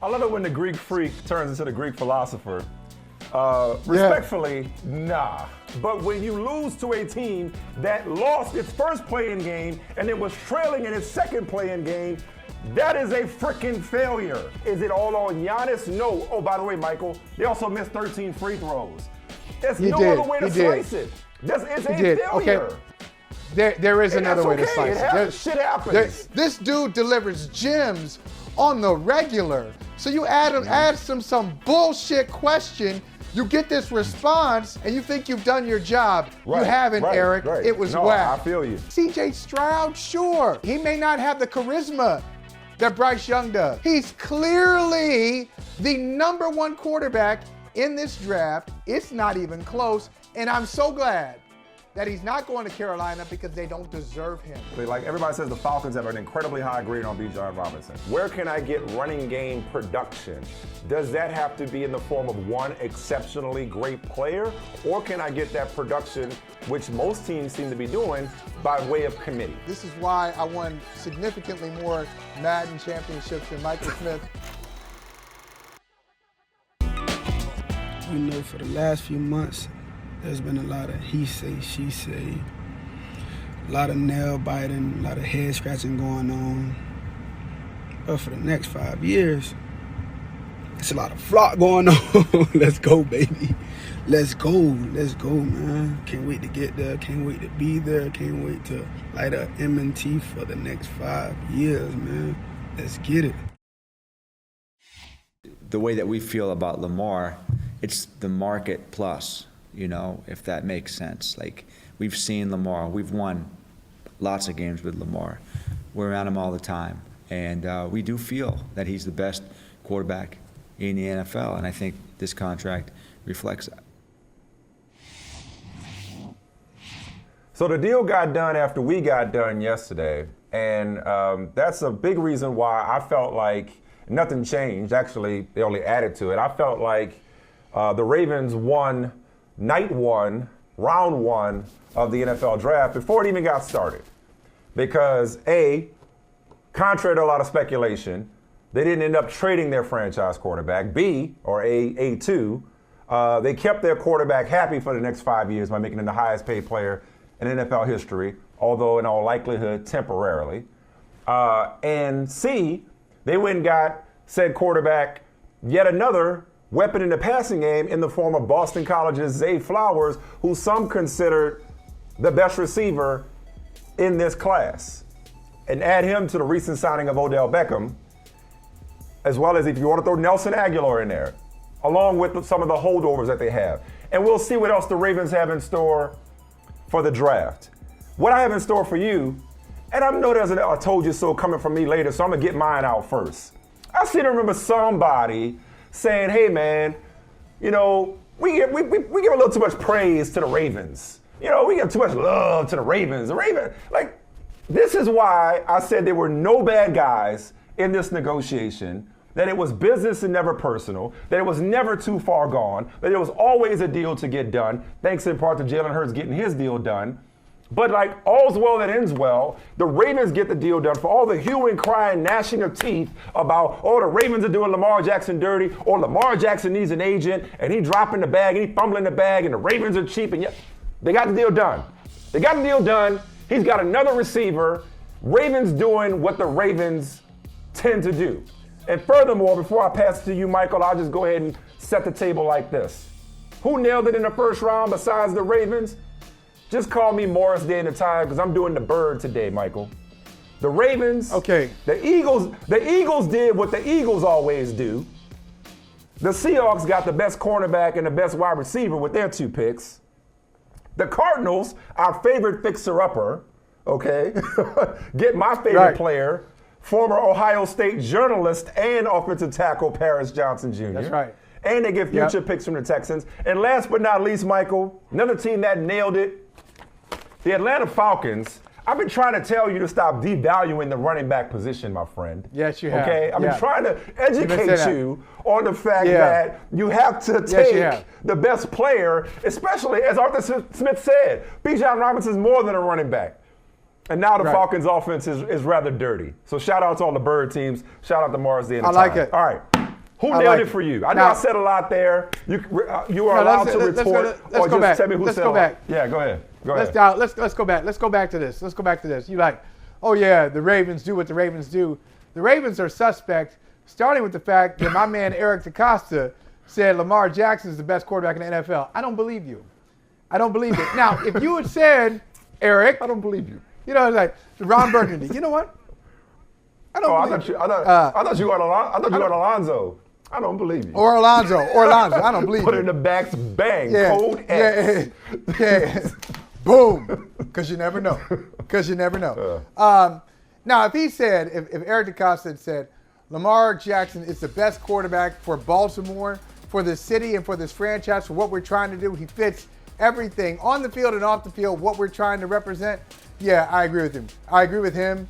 I love it when the Greek freak turns into the Greek philosopher. Respectfully, nah. But when you lose to a team that lost its first play-in game and it was trailing in its second play-in game, that is a freaking failure. Is it all on Giannis? No. Oh, by the way, Michael, they also missed 13 free throws. There's no other way to slice it. It's a failure. Okay. There is another way to slice it. Shit happens. This dude delivers gems on the regular. So you add some bullshit question, you get this response, and you think you've done your job. You haven't, Eric. It was whack. I feel you. CJ Stroud, sure. He may not have the charisma that Bryce Young does. He's clearly the number one quarterback in this draft. It's not even close. And I'm so glad that he's not going to Carolina because they don't deserve him. Like everybody says, the Falcons have an incredibly high grade on Bijan Robinson. Where can I get running game production? Does that have to be in the form of one exceptionally great player? Or can I get that production, which most teams seem to be doing, by way of committee? This is why I won significantly more Madden championships than Michael Smith. You know, for the last few months, there's been a lot of he say, she say, a lot of nail biting, a lot of head scratching going on. But for the next 5 years, it's a lot of flock going on. Let's go, baby. Let's go, man. Can't wait to get there. Can't wait to be there. Can't wait to light up M&T for the next 5 years, man. Let's get it. The way that we feel about Lamar, it's the market plus. You know, if that makes sense. Like, we've seen Lamar. We've won lots of games with Lamar. We're around him all the time. And we do feel that he's the best quarterback in the NFL. And I think this contract reflects that. So the deal got done after we got done yesterday. And that's a big reason why I felt like nothing changed. Actually, they only added to it. I felt like the Ravens won night one, round one of the NFL draft before it even got started. Because A, contrary to a lot of speculation, they didn't end up trading their franchise quarterback. B, or A2, they kept their quarterback happy for the next 5 years by making him the highest paid player in NFL history, although in all likelihood temporarily. And C, they went and got said quarterback yet another weapon in the passing game in the form of Boston College's Zay Flowers, who some considered the best receiver in this class. And add him to the recent signing of Odell Beckham, as well as if you want to throw Nelson Aguilar in there, along with some of the holdovers that they have. And we'll see what else the Ravens have in store for the draft. What I have in store for you, and I know there's a told you so coming from me later, so I'm going to get mine out first. I seem to remember somebody saying, hey, man, you know, we give a little too much praise to the Ravens. You know, we give too much love to the Ravens. This is why I said there were no bad guys in this negotiation, that it was business and never personal, that it was never too far gone, that it was always a deal to get done, thanks in part to Jalen Hurts getting his deal done. But like all's well that ends well, the Ravens get the deal done for all the hue and cry and gnashing of teeth about, oh, the Ravens are doing Lamar Jackson dirty, or Lamar Jackson needs an agent, and he dropping the bag, and he fumbling the bag, and the Ravens are cheap, and yet they got the deal done. They got the deal done. He's got another receiver. Ravens doing what the Ravens tend to do. And furthermore, before I pass it to you, Michael, I'll just go ahead and set the table like this. Who nailed it in the first round besides the Ravens? Just call me Morris Day in the Time because I'm doing the bird today, Michael. The Ravens, okay. The Eagles did what the Eagles always do. The Seahawks got the best cornerback and the best wide receiver with their 2 picks. The Cardinals, our favorite fixer-upper, okay, get my favorite player, former Ohio State journalist and offensive tackle Paris Johnson Jr. That's right. And they get future picks from the Texans. And last but not least, Michael, another team that nailed it, the Atlanta Falcons. I've been trying to tell you to stop devaluing the running back position, my friend. Yes, you have. Okay? I've been trying to educate you on the fact that you have to take the best player, especially, as Arthur Smith said, Bijan Robinson's more than a running back. And now the Falcons' offense is rather dirty. So shout out to all the bird teams. Shout out to Morris Day. I like it. All right. Who nailed it for you? I know I said a lot there. You are allowed to retort or just tell me who said it. Yeah, go ahead. Let's go back. Let's go back to this. You like, oh yeah, the Ravens do what the Ravens do. The Ravens are suspect, starting with the fact that my man Eric DaCosta said Lamar Jackson is the best quarterback in the NFL. I don't believe you. I don't believe it. Now, if you had said, Eric, I don't believe you. You know, like Ron Burgundy. You know what? I don't believe you. I thought you were Alonzo. I don't believe you. Or Alonzo. I don't believe you. Put it in the backs, bang, code X. Yeah. Boom. Because you never know. Now, if he said, if Eric DaCosta had said, Lamar Jackson is the best quarterback for Baltimore, for this city, and for this franchise, for what we're trying to do, he fits everything on the field and off the field, what we're trying to represent, yeah, I agree with him.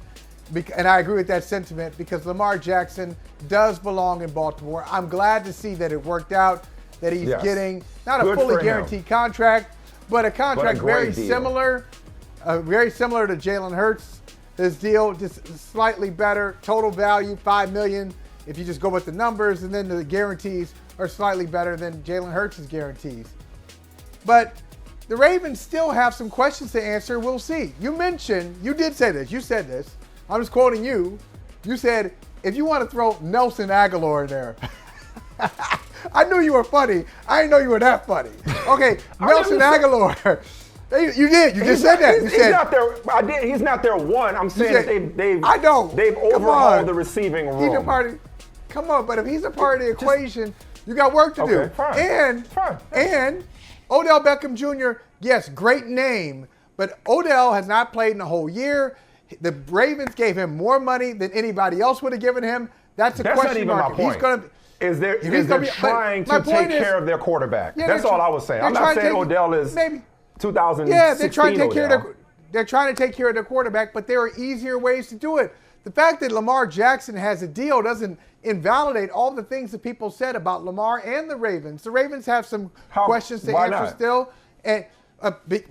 And I agree with that sentiment because Lamar Jackson does belong in Baltimore. I'm glad to see that it worked out, that he's getting not a fully guaranteed contract, but a contract very similar to Jalen Hurts. His deal just slightly better, total value $5 million if you just go with the numbers, and then the guarantees are slightly better than Jalen Hurts' guarantees. But the Ravens still have some questions to answer. We'll see. You did say this. You said this. I'm just quoting you. You said, if you want to throw Nelson Aguilar in there. I knew you were funny. I didn't know you were that funny. Okay, Nelson Aguilar. You did. You just said that. He's not there. He's not their one. I'm saying they've overhauled the receiving room. He's a part. Come on, but if he's a part of the equation, you got work to do. Fine. And Odell Beckham Jr., yes, great name, but Odell has not played in a whole year. The Ravens gave him more money than anybody else would have given him. That's a question mark. That's not even my point. They're trying to take care of their quarterback. That's all I was saying. I'm not saying Odell is 2016 Yeah, they're trying to take care of their quarterback, but there are easier ways to do it. The fact that Lamar Jackson has a deal doesn't invalidate all the things that people said about Lamar and the Ravens. The Ravens have some questions to answer still, and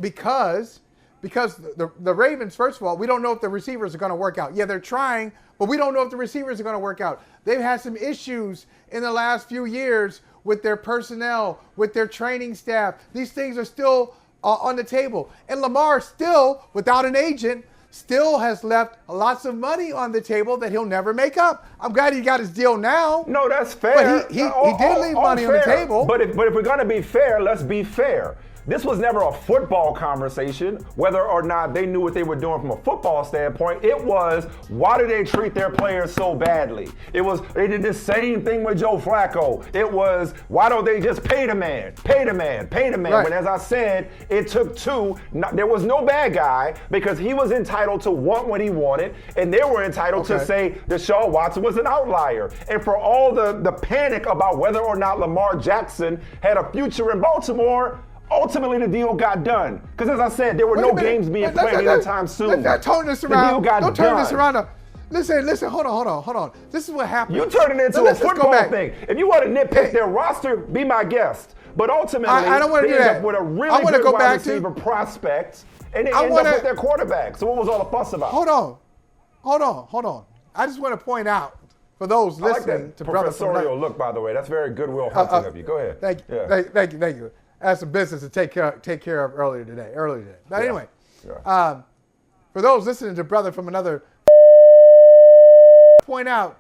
because the Ravens, first of all, we don't know if the receivers are going to work out. Yeah, they're trying, but we don't know if the receivers are going to work out. They've had some issues in the last few years with their personnel, with their training staff. These things are still on the table. And Lamar still, without an agent, still has left lots of money on the table that he'll never make up. I'm glad he got his deal now. No, that's fair. But he did leave money on the table. But if we're going to be fair, let's be fair. This was never a football conversation, whether or not they knew what they were doing from a football standpoint. It was, why do they treat their players so badly? It was, they did the same thing with Joe Flacco. It was, why don't they just pay the man? Right. When, as I said, it took two. There was no bad guy because he was entitled to want what he wanted, and they were entitled to say Deshaun Watson was an outlier. And for all the panic about whether or not Lamar Jackson had a future in Baltimore, ultimately, the deal got done. Because as I said, there were no games being played anytime soon. Let's turn this around. Don't turn this around. Listen, hold on. This is what happened. You turn it into a football thing. If you want to nitpick their roster, be my guest. But ultimately, I don't want to do that. End up with a really good wide receiver prospect, and they end up with their quarterback. So what was all the fuss about? Hold on. I just want to point out, for those listening to Brother professorial look, by the way, that's very Goodwill Hunting of you. Go ahead. Thank you. I had some business to take care of earlier today. But anyway, for those listening to Brother from another, point out,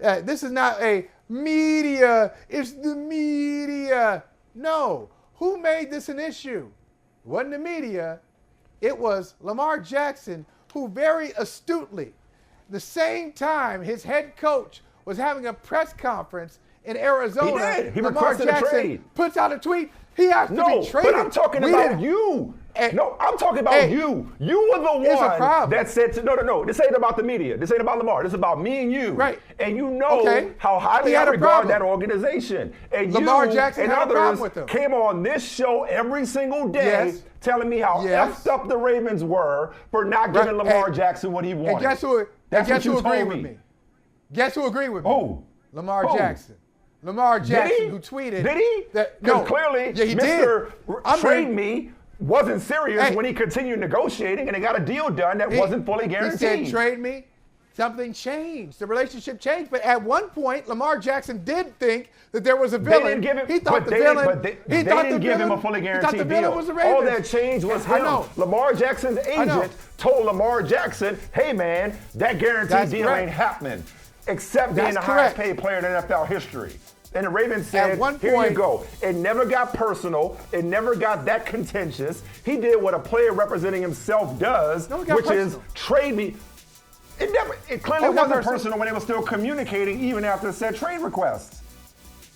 this is not a media. It's the media. No. Who made this an issue? It wasn't the media. It was Lamar Jackson, who very astutely, the same time his head coach was having a press conference in Arizona, he did. He Lamar Jackson trade. Puts out a tweet. He has to be traded. But I'm talking about you. I'm talking about you. You were the one that said, no. This ain't about the media. This ain't about Lamar. This is about me and you. Right. And you know how highly I regard that organization. And Lamar Jackson and had a problem others with them. Came on this show every single day telling me how effed up the Ravens were for not giving Lamar Jackson what he wanted. And guess who agreed with me? Guess who agreed with me? Oh. Lamar Jackson. Lamar Jackson, who tweeted. Did he? No. Clearly, he Mr. Trade Me wasn't serious when he continued negotiating and they got a deal done that wasn't fully guaranteed. He said trade me. something changed. The relationship changed. But at one point, Lamar Jackson did think that there was a villain. They didn't give him, he thought the villain. They didn't give him a fully guaranteed deal. Was the All that changed was him. Lamar Jackson's agent told Lamar Jackson, "Hey man, that guaranteed deal ain't happening, except being the highest paid player in NFL history." And the Ravens said, "Here you go." It never got personal. It never got that contentious. He did what a player representing himself does, which is trade me. It clearly wasn't personal when they were still communicating even after said trade requests.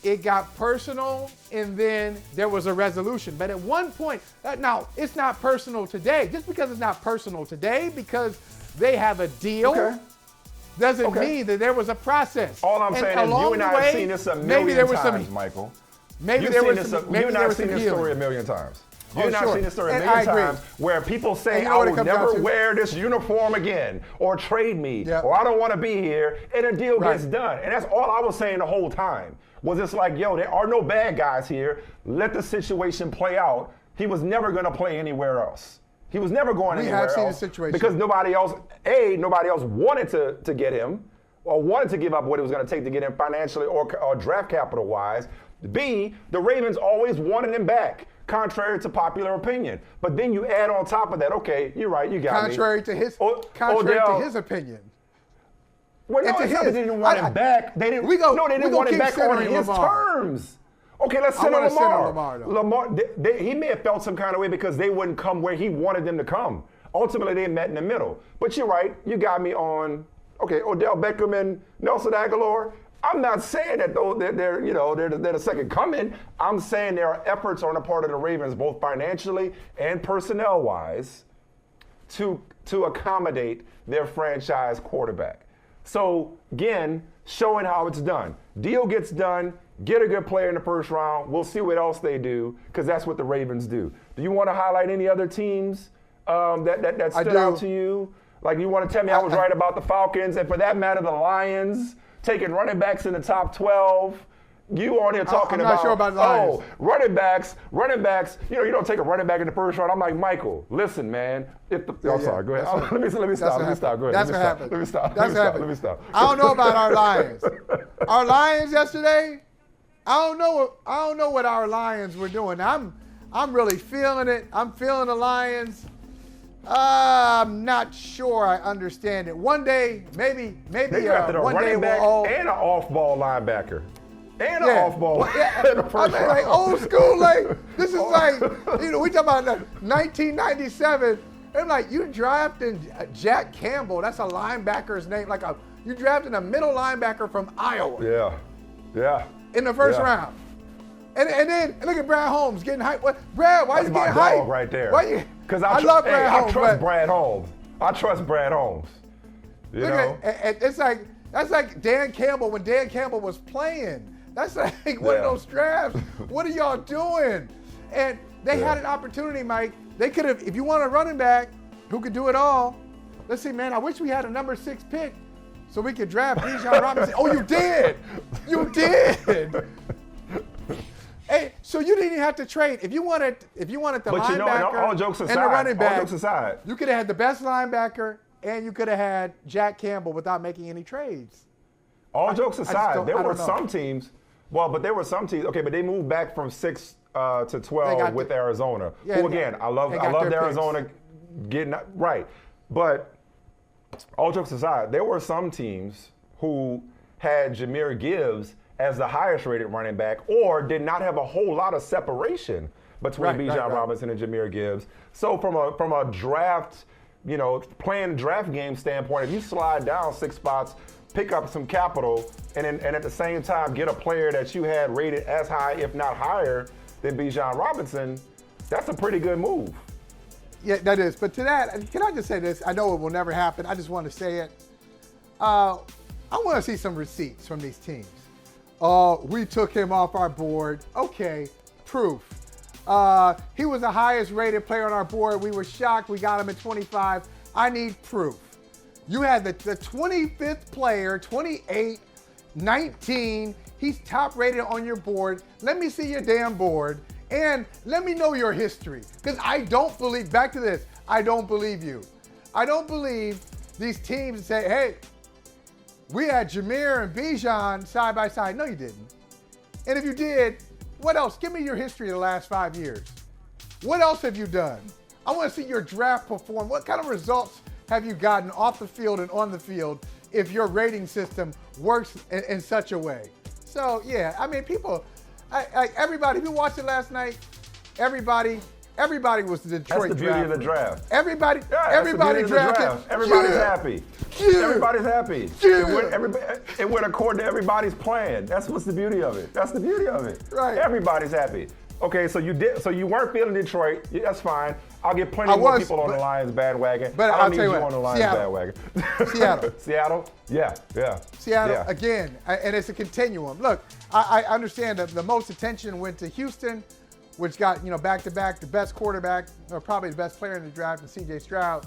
It got personal, and then there was a resolution. But at one point, now it's not personal today. Just because it's not personal today, because they have a deal, doesn't mean that there was a process. All I'm saying is you and I have seen this a million times, Michael. You and I have seen this story a million times. You and I have seen this story a million times where people say, "I will never wear this uniform again," or "trade me," or "I don't want to be here," and a deal gets done. And that's all I was saying the whole time. Was it's like, yo, there are no bad guys here. Let the situation play out. He was never going to play anywhere else. He was never going anywhere else. We have seen the situation. Because nobody else wanted to get him or wanted to give up what it was going to take to get him financially or draft capital-wise. B, the Ravens always wanted him back, contrary to popular opinion. But then you add on top of that, okay, you're right, you got contrary me. To his opinion. Well, no, it's not that they didn't want him back. They didn't want him back on his terms. Okay, let's center Lamar. He may have felt some kind of way because they wouldn't come where he wanted them to come. Ultimately, they met in the middle. But you're right. You got me on, Odell Beckham and Nelson Aguilar. I'm not saying that they're the second coming. I'm saying there are efforts on the part of the Ravens, both financially and personnel-wise, to accommodate their franchise quarterback. So, again, showing how it's done. Deal gets done, get a good player in the first round. We'll see what else they do, because that's what the Ravens do. Do you want to highlight any other teams that stood out to you? Like, you want to tell me I was right about the Falcons, and for that matter, the Lions, taking running backs in the top 12. You on here talking I'm not sure about the Lions. running backs. You don't take a running back in the first round. I'm like, Michael, listen, man. Sorry, go ahead. Let me stop. Go ahead. That's what happened. Let me stop. I don't know about our Lions. Our Lions yesterday, I don't know what our Lions were doing. I'm really feeling it. I'm feeling the Lions. I'm not sure I understand it. One day, maybe they drafted a running back and an off-ball linebacker. And an off-ball. In the first round. Like old school, this is we talk about 1997. I'm like, you drafting Jack Campbell, that's a linebacker's name, you drafting a middle linebacker from Iowa. Yeah. In the first round. And then look at Brad Holmes getting hyped. Brad, why are you getting hyped? That's my dog right there. Because I love Brad Holmes. I trust Brad Holmes. I trust Brad Holmes. You know? It's like, that's like Dan Campbell when Dan Campbell was playing. That's like one of those drafts. What are y'all doing? And they had an opportunity, Mike. They could have, if you want a running back who could do it all, let's see, man, I wish we had a number 6 pick so we could draft Bijan Robinson. Oh, you did. You did. Hey, so you didn't even have to trade. If you wanted the linebacker all jokes aside, and the running back, all jokes aside, you could have had the best linebacker and you could have had Jack Campbell without making any trades. All jokes aside, there were some teams. Well, but there were some teams. Okay, but they moved back from 6 to 12 with Arizona. Yeah, who again, I loved Arizona getting right. But all jokes aside, there were some teams who had Jahmyr Gibbs as the highest rated running back, or did not have a whole lot of separation between Bijan Robinson and Jahmyr Gibbs. So from a draft, playing draft game standpoint, if you slide down 6 spots, pick up some capital, and at the same time get a player that you had rated as high, if not higher, than Bijan Robinson, that's a pretty good move. Yeah, that is. But to that, can I just say this? I know it will never happen. I just want to say it. I want to see some receipts from these teams. We took him off our board. Okay, proof. He was the highest rated player on our board. We were shocked. We got him at 25. I need proof. You had the 25th player, 28, 19. He's top rated on your board. Let me see your damn board. And let me know your history. Because I don't believe, back to this, I don't believe you. I don't believe these teams say, hey, we had Jahmyr and Bijan side by side. No, you didn't. And if you did, what else? Give me your history of the last 5 years. What else have you done? I want to see your draft perform. What kind of results have you gotten off the field and on the field if your rating system works in such a way? So, yeah, I mean, people, everybody, if you watched it last night, everybody was the Detroit draft. That's the beauty of the draft. Everybody drafted. Everybody's happy. Yeah. Everybody's happy. Yeah. It went according to everybody's plan. That's what's the beauty of it. That's the beauty of it. Right. Everybody's happy. Okay, so you weren't feeling Detroit. Yeah, that's fine. I'll get plenty more people on the Lions bandwagon. But I I'll don't tell need you you what, on the Lions bandwagon. Seattle. Yeah. Seattle, Yeah. again, and it's a continuum. Look, I understand that the most attention went to Houston, which got, back-to-back the best quarterback, or probably the best player in the draft, and C.J. Stroud.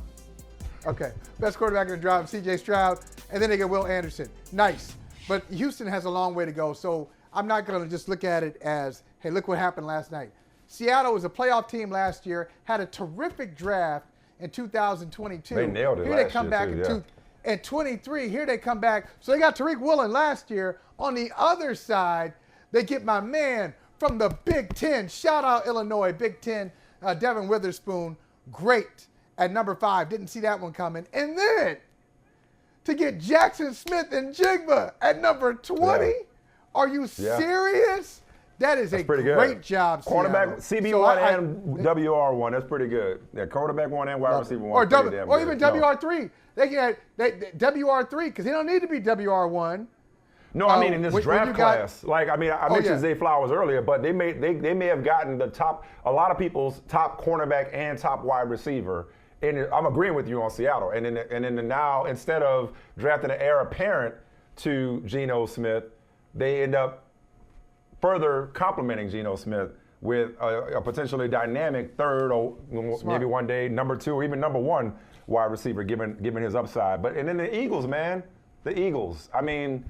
Okay, best quarterback in the draft, C.J. Stroud, and then they get Will Anderson. Nice. But Houston has a long way to go, so I'm not going to just look at it as, hey, look what happened last night. Seattle was a playoff team last year, had a terrific draft in 2022. They nailed it Here last they come year, back too, in 23. Here they come back. So they got Tyree Wilson last year. On the other side, they get my man from the Big Ten. Shout out Illinois, Big Ten, Devin Witherspoon. Great at number 5. Didn't see that one coming. And then to get Jackson Smith and Jigba at number 20. Yeah. Are you serious? That is a great job, Quarterback, CB1 and WR1. That's pretty good. Yeah, quarterback 1 and wide receiver 1. Or even WR3. They can have WR3 because they don't need to be WR1. No, I mean in this draft class. I mentioned Zay Flowers earlier, but they may have gotten a lot of people's top cornerback and top wide receiver. And I'm agreeing with you on Seattle. And then now, instead of drafting an heir apparent to Geno Smith, they end up further complimenting Geno Smith with a potentially dynamic third or maybe one day number 2 or even number 1 wide receiver given his upside. And then the Eagles, man. The Eagles. I mean,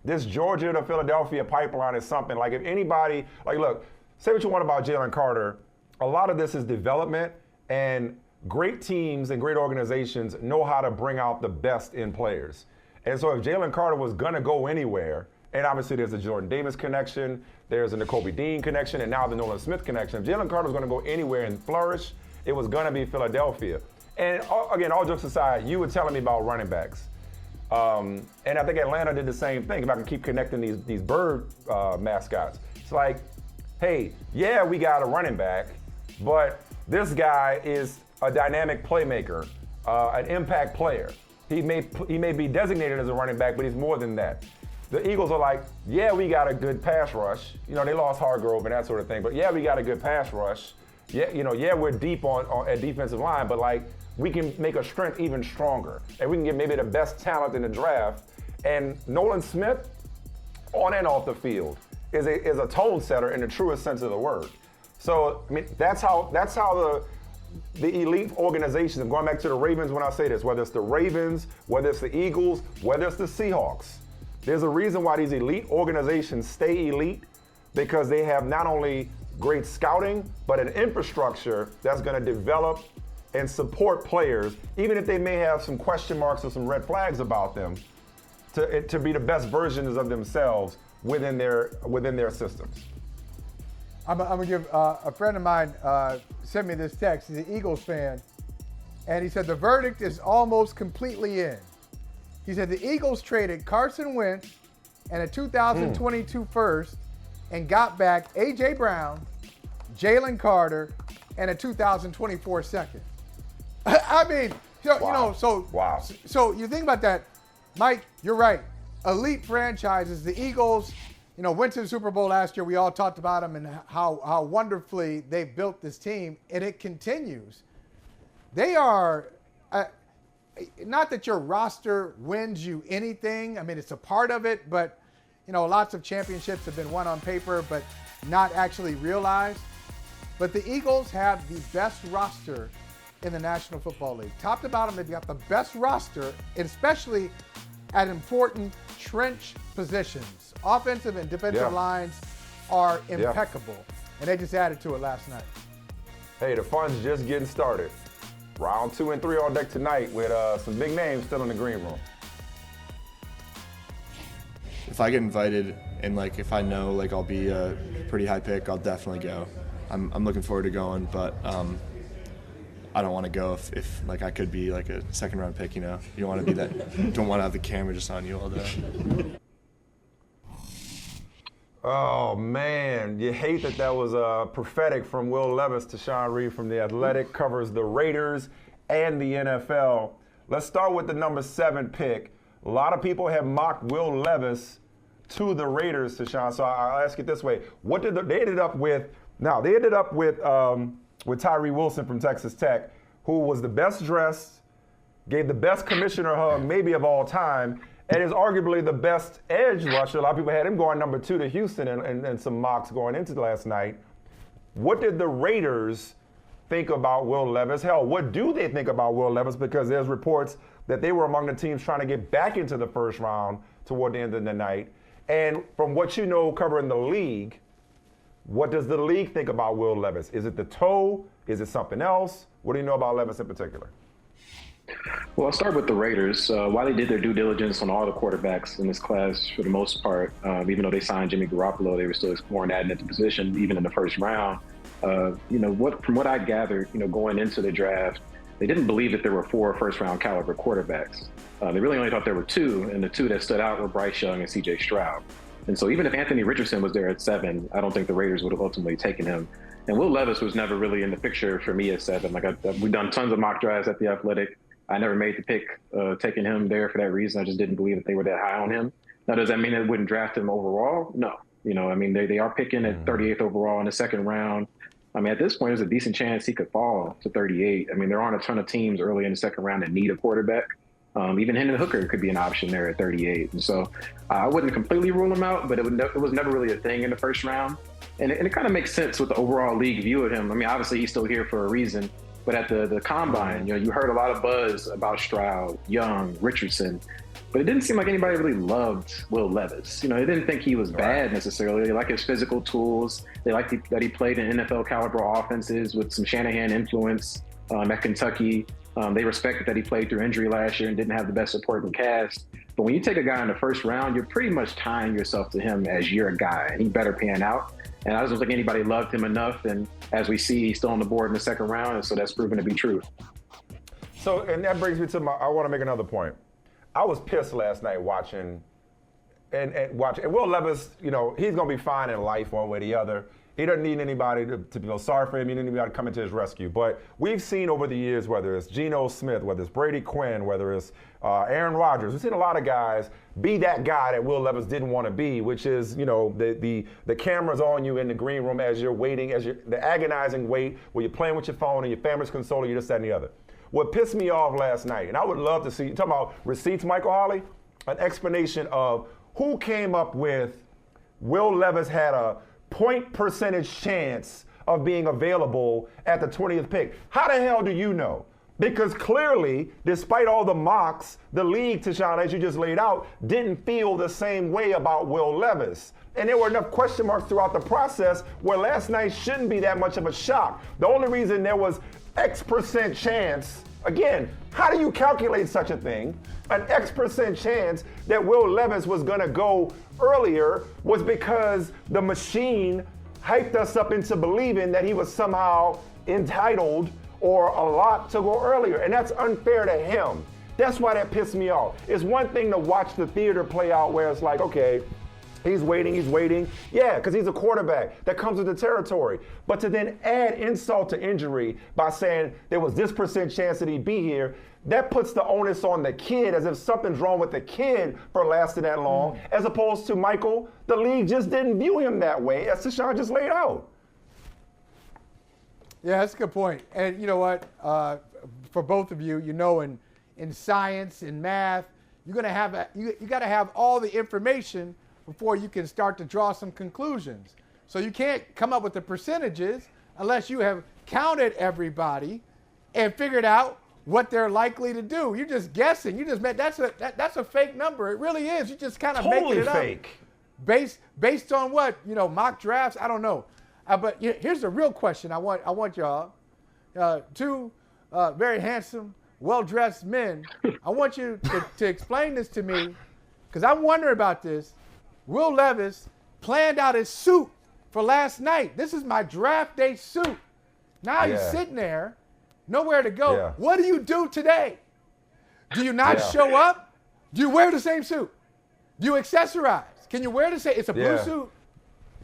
this Georgia to Philadelphia pipeline is something. If anybody, look, say what you want about Jalen Carter. A lot of this is development, and great teams and great organizations know how to bring out the best in players. And so if Jalen Carter was going to go anywhere, and obviously there's a Jordan Davis connection, there's a Nakobe Dean connection, and now the Nolan Smith connection. If Jalen Carter was going to go anywhere and flourish, it was going to be Philadelphia. And again, all jokes aside, you were telling me about running backs. And I think Atlanta did the same thing. If I can keep connecting these bird mascots. It's hey, yeah, we got a running back, but this guy is a dynamic playmaker, an impact player. He may be designated as a running back, but he's more than that. The Eagles are yeah, we got a good pass rush. They lost Hargrove and that sort of thing, but yeah, we got a good pass rush. Yeah, we're deep on at defensive line, but we can make a strength even stronger, and we can get maybe the best talent in the draft. And Nolan Smith, on and off the field, is a tone setter in the truest sense of the word. So I mean, that's how the elite organizations. I'm going back to the Ravens when I say this. Whether it's the Ravens, whether it's the Eagles, whether it's the Seahawks. There's a reason why these elite organizations stay elite, because they have not only great scouting, but an infrastructure that's going to develop and support players, even if they may have some question marks or some red flags about them, to be the best versions of themselves within their systems. I'm going to give a friend of mine sent me this text. He's an Eagles fan, and he said the verdict is almost completely in. He said the Eagles traded Carson Wentz and a 2022 first and got back A.J. Brown, Jalen Carter, and a 2024 second. I mean, so you think about that, Mike, you're right. Elite franchises, the Eagles, went to the Super Bowl last year. We all talked about them and how wonderfully they built this team, and it continues. They are, not that your roster wins you anything. I mean, it's a part of it, but, lots of championships have been won on paper, but not actually realized. But the Eagles have the best roster in the National Football League. Top to bottom, they've got the best roster, especially at important trench positions. Offensive and defensive lines are impeccable, and they just added to it last night. Hey, the fun's just getting started. Round 2 and 3 on deck tonight with some big names still in the green room. if I get invited and like if I know like I'll be a pretty high pick, I'll definitely go. I'm looking forward to going, but I don't want to go if like I could be like a second round pick. You know, you don't want to be that. Don't want to have the camera just on you all day. Oh, man. You hate that was prophetic from Will Levis. Tashan Reed from The Athletic covers the Raiders and the NFL. Let's start with the number 7 pick. A lot of people have mocked Will Levis to the Raiders, Tashan. So I'll ask it this way. What did they ended up with? Now, they ended up with Tyree Wilson from Texas Tech, who was the best dressed, gave the best commissioner hug maybe of all time, and is arguably the best edge rusher. A lot of people had him going number 2 to Houston and some mocks going into last night. What did the Raiders think about Will Levis? Hell, what do they think about Will Levis? Because there's reports that they were among the teams trying to get back into the first round toward the end of the night. And from what you know covering the league, what does the league think about Will Levis? Is it the toe? Is it something else? What do you know about Levis in particular? Well, I'll start with the Raiders. While they did their due diligence on all the quarterbacks in this class for the most part, even though they signed Jimmy Garoppolo, they were still exploring adding at the position, even in the first round. From what I gathered, going into the draft, they didn't believe that there were 4 first-round caliber quarterbacks. They really only thought there were 2, and the 2 that stood out were Bryce Young and C.J. Stroud. And so even if Anthony Richardson was there at 7, I don't think the Raiders would have ultimately taken him. And Will Levis was never really in the picture for me at 7. We've done tons of mock drafts at The Athletic. I never made the pick taking him there for that reason. I just didn't believe that they were that high on him. Now, does that mean they wouldn't draft him overall? No. They are picking at 38th overall in the second round. At this point, there's a decent chance he could fall to 38. There aren't a ton of teams early in the second round that need a quarterback. Even Hendon Hooker could be an option there at 38. And so I wouldn't completely rule him out, but it was never really a thing in the first round. And it kind of makes sense with the overall league view of him. Obviously, he's still here for a reason. But at the combine, you heard a lot of buzz about Stroud, Young, Richardson, but it didn't seem like anybody really loved Will Levis. They didn't think he was bad necessarily. They like his physical tools. They liked that he played in NFL caliber offenses with some Shanahan influence at Kentucky. They respected that he played through injury last year and didn't have the best supporting cast. But when you take a guy in the first round, you're pretty much tying yourself to him as your guy, and he better pan out. And I just don't think anybody loved him enough. And as we see, he's still on the board in the second round. And so that's proven to be true. So, and that brings me to I want to make another point. I was pissed last night watching. And Will Levis, he's going to be fine in life one way or the other. He doesn't need anybody to feel sorry for him. He doesn't need anybody to come into his rescue. But we've seen over the years, whether it's Geno Smith, whether it's Brady Quinn, whether it's Aaron Rodgers, we've seen a lot of guys be that guy that Will Levis didn't want to be, which is, the camera's on you in the green room as you're waiting, the agonizing wait where you're playing with your phone and your family's consoling you, this, that, and the other. What pissed me off last night, and I would love to see, you talking about receipts, Michael Holley, an explanation of who came up with Will Levis had a 0.% chance of being available at the 20th pick. How the hell do you know? Because clearly, despite all the mocks, the league, Tashan, as you just laid out, didn't feel the same way about Will Levis. And there were enough question marks throughout the process where last night shouldn't be that much of a shock. The only reason there was X% chance, again, how do you calculate such a thing? An X% chance that Will Levis was gonna go earlier was because the machine hyped us up into believing that he was somehow entitled or a lot to go earlier. And that's unfair to him. That's why that pissed me off. It's one thing to watch the theater play out where it's like, okay, he's waiting. Yeah, because he's a quarterback. That comes with the territory. But to then add insult to injury by saying there was this % chance that he'd be here, that puts the onus on the kid as if something's wrong with the kid for lasting that long, as opposed to, Michael, the league just didn't view him that way, as Tashan just laid out. Yeah, that's a good point. And you know what? For both of you, in science, in math, you got to have all the information before you can start to draw some conclusions. So you can't come up with the percentages unless you have counted everybody and figured out what they're likely to do. You're just guessing. That's a fake number. It really is. You just kind of making it up. Totally fake. Based on what? Mock drafts? I don't know. But here's the real question I want y'all, 2 very handsome, well-dressed men. I want you to explain this to me, because I'm wondering about this. Will Levis planned out his suit for last night. This is my draft day suit. Now he's sitting there, nowhere to go. Yeah. What do you do today? Do you not show up? Do you wear the same suit? Do you accessorize? Can you wear the same? It's a blue suit.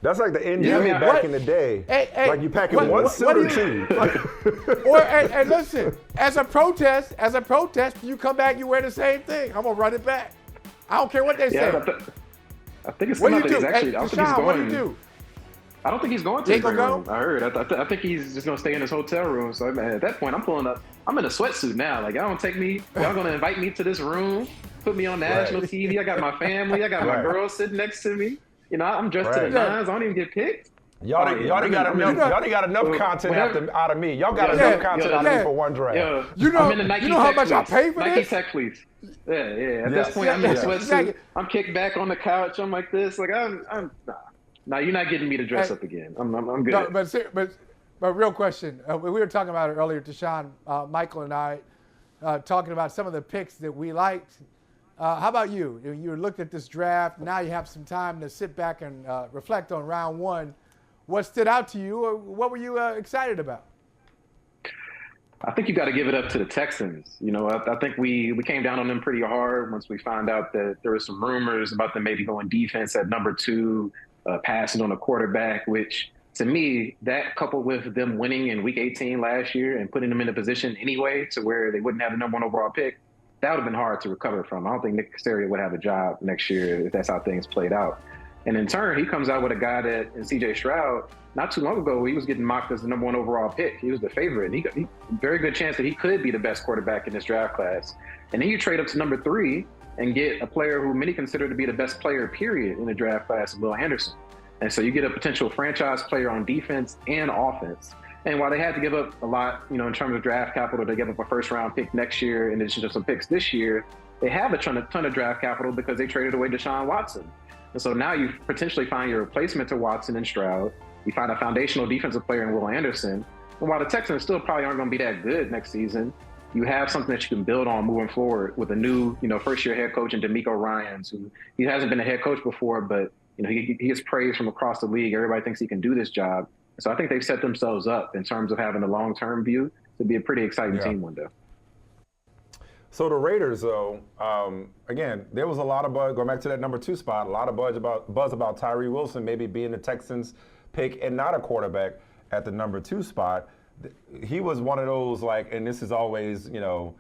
That's like the NBA back in the day. Hey, like you packing one suit or two. and listen, as a protest, you come back, you wear the same thing. I'm gonna run it back. I don't care what they say. I think it's what do you something do? he's actually. I don't think he's Tashan, going. what do you do? I don't think he's going to the green room. Go? I heard. I think he's just gonna stay in his hotel room. So at that point, I'm pulling up. I'm in a sweatsuit now. Like, y'all don't take me. Y'all gonna invite me to this room, put me on national TV. I got my family. I got my girl sitting next to me. You know, I'm dressed to the nines. I don't even get picked. Y'all done got enough content out of me. Y'all got enough content out of me for one draft. You know, I'm in the Nike how much I pay for Nike this? Tech fleece. Yeah. At this point, I'm in a sweatsuit. I'm kicked back on the couch. I'm like this. Like I'm. Nah, you're not getting me to dress up again. I'm good. No, but real question. We were talking about it earlier. Tashan, Michael, and I talking about some of the picks that we liked. How about you? You looked at this draft. Now you have some time to sit back and reflect on round one. What stood out to you, or what were you excited about? I think you got to give it up to the Texans. You know, I think we came down on them pretty hard once we found out that there were some rumors about them maybe going defense at number 2, passing on a quarterback, which to me, that coupled with them winning in week 18 last year and putting them in a position anyway to where they wouldn't have the number 1 overall pick, that would have been hard to recover from. I don't think Nick Caserio would have a job next year if that's how things played out. And in turn, he comes out with a guy that, in C.J. Stroud, not too long ago, he was getting mocked as the number 1 overall pick. He was the favorite. And he very good chance that he could be the best quarterback in this draft class. And then you trade up to number 3 and get a player who many consider to be the best player, period, in the draft class, Will Anderson. And so you get a potential franchise player on defense and offense. And while they had to give up a lot, you know, in terms of draft capital, they give up a first-round pick next year and addition to some picks this year, they have a ton of draft capital because they traded away Deshaun Watson. And so now you potentially find your replacement to Watson and Stroud. You find a foundational defensive player in Will Anderson. And while the Texans still probably aren't going to be that good next season, you have something that you can build on moving forward with a new, you know, first-year head coach in D'Amico Ryans, who he hasn't been a head coach before, but you know he gets praise from across the league. Everybody thinks he can do this job. So I think they've set themselves up in terms of having a long-term view to be a pretty exciting team one day. So the Raiders, though, again, there was a lot of buzz, going back to that number 2 spot, a lot of buzz about Tyree Wilson maybe being the Texans' pick and not a quarterback at the number 2 spot. He was one of those, like, and this is always, you know,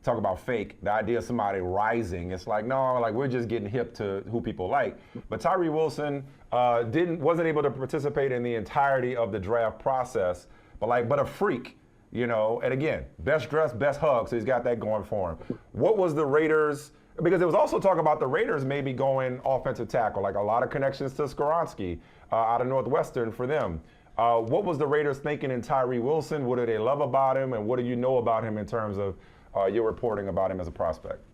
talk about fake, the idea of somebody rising. It's like, no, like we're just getting hip to who people like. But Tyree Wilson wasn't able to participate in the entirety of the draft process, but a freak. You know, and again, best dressed, best hug, so he's got that going for him. What was the Raiders, because there was also talk about the Raiders maybe going offensive tackle, like a lot of connections to Skoronski out of Northwestern for them. What was the Raiders thinking in Tyree Wilson? What do they love about him, and what do you know about him in terms of your reporting about him as a prospect?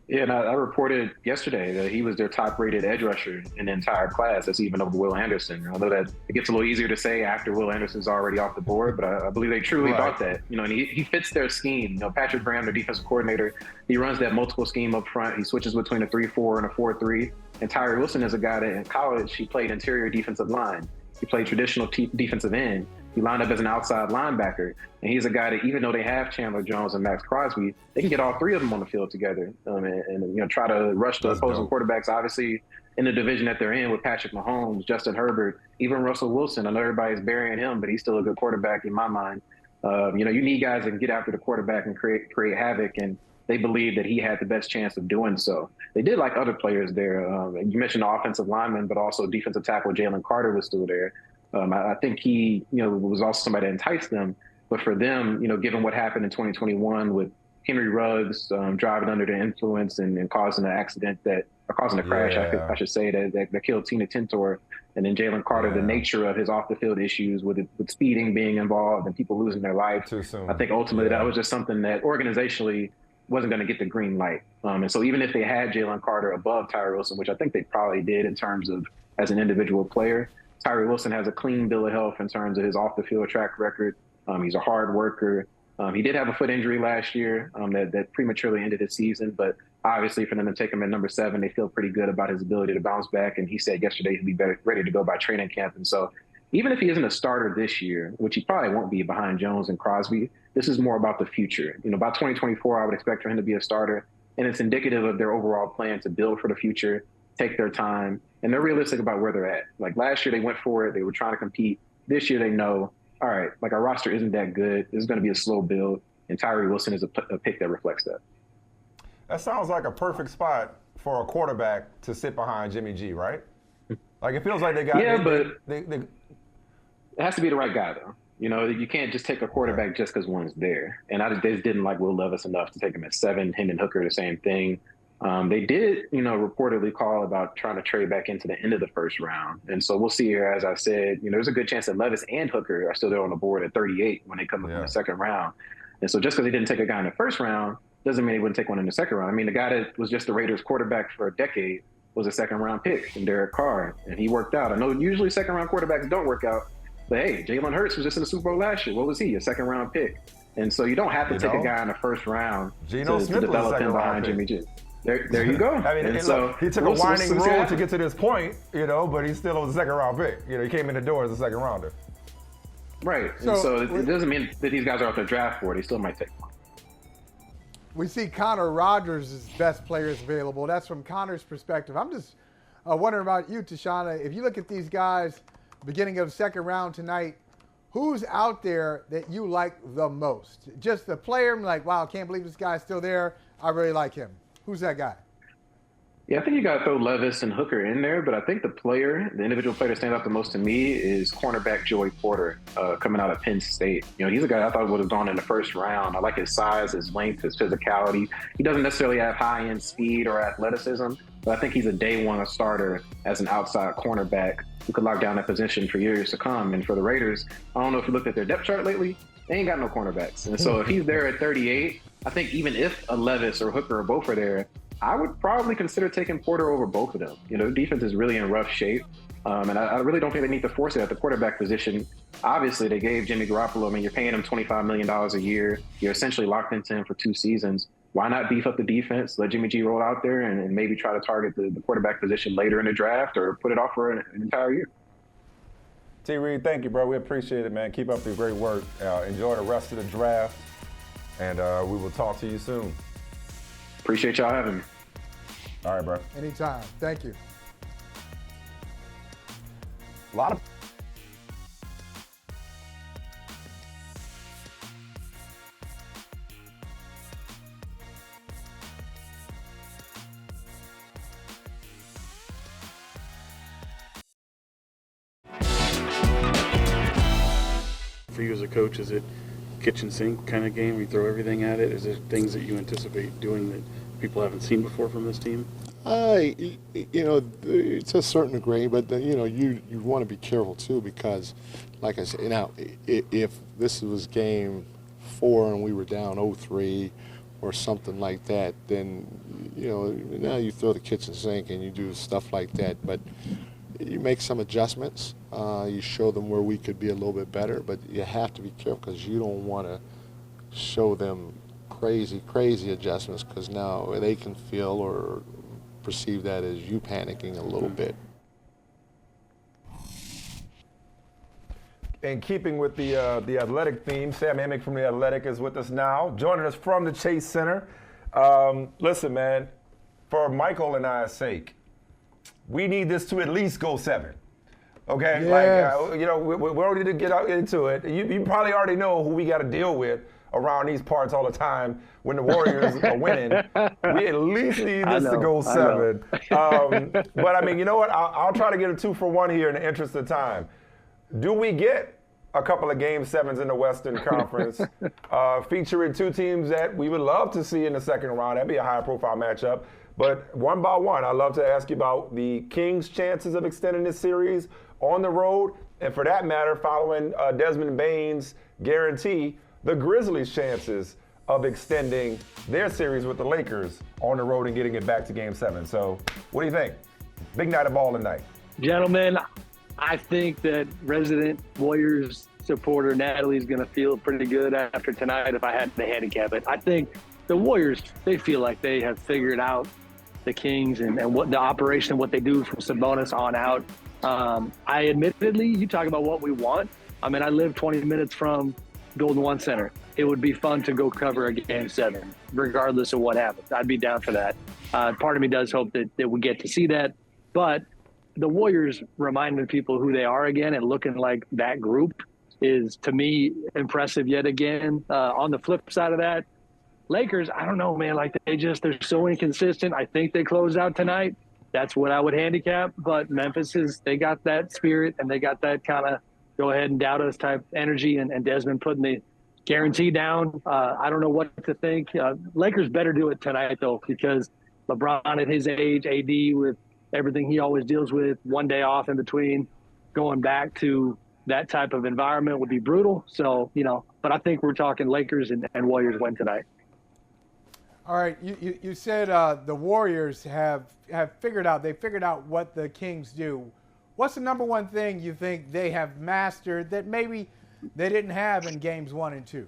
Yeah, and I reported yesterday that he was their top-rated edge rusher in the entire class. That's even over Will Anderson. Although that it gets a little easier to say after Will Anderson's already off the board, but I believe they truly thought that. You know, and he fits their scheme. You know, Patrick Graham, their defensive coordinator, he runs that multiple scheme up front. He switches between a 3-4 and a 4-3. And Tyree Wilson is a guy that in college he played interior defensive line. He played traditional defensive end. He lined up as an outside linebacker. And he's a guy that, even though they have Chandler Jones and Max Crosby, they can get all 3 of them on the field together and you know, try to rush the opposing quarterbacks. Obviously, in the division that they're in with Patrick Mahomes, Justin Herbert, even Russell Wilson. I know everybody's burying him, but he's still a good quarterback in my mind. You know, you need guys that can get after the quarterback and create havoc, and they believe that he had the best chance of doing so. They did like other players there. You mentioned the offensive lineman, but also defensive tackle Jalen Carter was still there. I think he, you know, was also somebody that enticed them. But for them, you know, given what happened in 2021 with Henry Ruggs driving under the influence and causing an accident causing a crash, I should say, that killed Tina Tintor, and then Jalen Carter, the nature of his off-the-field issues with speeding being involved and people losing their life. Too soon. I think ultimately that was just something that organizationally wasn't going to get the green light. And so even if they had Jalen Carter above Tyree Wilson, which I think they probably did in terms of as an individual player, Tyree Wilson has a clean bill of health in terms of his off-the-field track record. He's a hard worker. He did have a foot injury last year that prematurely ended his season, but obviously for them to take him at number 7, they feel pretty good about his ability to bounce back. And he said yesterday he'll be ready to go by training camp. And so even if he isn't a starter this year, which he probably won't be behind Jones and Crosby, this is more about the future. By 2024, I would expect for him to be a starter. And it's indicative of their overall plan to build for the future, take their time, and they're realistic about where they're at. Like last year, they went for it. They were trying to compete. This year, they know, all right, like our roster isn't that good. This is going to be a slow build, and Tyree Wilson is a pick that reflects that. That sounds like a perfect spot for a quarterback to sit behind Jimmy G, right? Like it feels like they got. Yeah, but it has to be the right guy, though. You can't just take a quarterback just because one's there. And I just didn't like Will Levis enough to take him at 7. Hendon Hooker, the same thing. They did, reportedly call about trying to trade back into the end of the first round. And so we'll see here, as I said, there's a good chance that Levis and Hooker are still there on the board at 38 when they come up in the second round. And so just because they didn't take a guy in the first round doesn't mean they wouldn't take one in the second round. I mean, the guy that was just the Raiders quarterback for a decade was a second round pick in Derek Carr, and he worked out. I know usually second round quarterbacks don't work out, but hey, Jalen Hurts was just in the Super Bowl last year. What was he? A second round pick. And so you don't have to take a guy in the first round to develop him behind Jimmy G. There you go. I mean, so he took a winding road to get to this point, but he still was a second round pick. He came in the door as a second rounder. Right. So it doesn't mean that these guys are off the draft board. They still might take one. We see Connor Rogers as best players available. That's from Connor's perspective. I'm just wondering about you, Tashan. If you look at these guys, beginning of second round tonight, who's out there that you like the most? Just the player, like, wow, I can't believe this guy's still there. I really like him. Who's that guy? Yeah, I think you got to throw Levis and Hooker in there, but I think the individual player that stands out the most to me is cornerback Joey Porter coming out of Penn State. He's a guy I thought would have gone in the first round. I like his size, his length, his physicality. He doesn't necessarily have high-end speed or athleticism, but I think he's a day one starter as an outside cornerback who could lock down that position for years to come. And for the Raiders, I don't know if you looked at their depth chart lately, they ain't got no cornerbacks. And so if he's there at 38, I think even if a Levis or Hooker or both are there, I would probably consider taking Porter over both of them. The defense is really in rough shape. And I really don't think they need to force it at the quarterback position. Obviously, they gave Jimmy Garoppolo, I mean, you're paying him $25 million a year. You're essentially locked into him for 2 seasons. Why not beef up the defense, let Jimmy G roll out there and maybe try to target the quarterback position later in the draft or put it off for an entire year? T. Reed, thank you, bro. We appreciate it, man. Keep up the great work. Enjoy the rest of the draft, and we will talk to you soon. Appreciate y'all having me. All right, bro. Anytime. Thank you. A lot of For you as a coach, is it kitchen sink kind of game? You throw everything at it? Is there things that you anticipate doing that people haven't seen before from this team? To a certain degree, but you want to be careful too, because, like I said, now if this was game 4 and we were down 0-3 or something like that, then now you throw the kitchen sink and you do stuff like that. But you make some adjustments. You show them where we could be a little bit better, but you have to be careful because you don't want to show them crazy adjustments, because now they can feel or perceive that as you panicking a little bit. In keeping with the athletic theme, Sam Amick from The Athletic is with us now, joining us from the Chase Center. Listen, man, for Michael and I's sake, we need this to at least go 7. Okay? Yes. We already did get out into it. You probably already know who we got to deal with around these parts all the time when the Warriors are winning. We at least need this to go 7. But I mean, you know what? I'll try to get a 2-for-1 here in the interest of time. Do we get a couple of Game 7s in the Western Conference featuring 2 teams that we would love to see in the second round? That'd be a high-profile matchup. But one by one, I'd love to ask you about the Kings' chances of extending this series on the road, and for that matter, following Desmond Bane's guarantee, the Grizzlies' chances of extending their series with the Lakers on the road and getting it back to Game 7. So what do you think? Big night of ball tonight. Gentlemen, I think that resident Warriors supporter, Natalie's going to feel pretty good after tonight if I had to handicap it. I think the Warriors, they feel like they have figured out the Kings and what the operation, what they do from Sabonis on out. I admittedly, you talk about what we want. I mean, I live 20 minutes from Golden One Center. It would be fun to go cover a Game 7, regardless of what happens. I'd be down for that. Part of me does hope that we get to see that. But the Warriors reminding people who they are again and looking like that group is, to me, impressive yet again. On the flip side of that, Lakers, I don't know, man. Like, they're so inconsistent. I think they close out tonight. That's what I would handicap. But Memphis they got that spirit and they got that kind of go ahead and doubt us type energy. And Desmond putting the guarantee down. I don't know what to think. Lakers better do it tonight, though, because LeBron at his age, AD with everything he always deals with, one day off in between, going back to that type of environment would be brutal. So, but I think we're talking Lakers and Warriors win tonight. All right, you said the Warriors have figured out what the Kings do. What's the number one thing you think they have mastered that maybe they didn't have in games 1 and 2?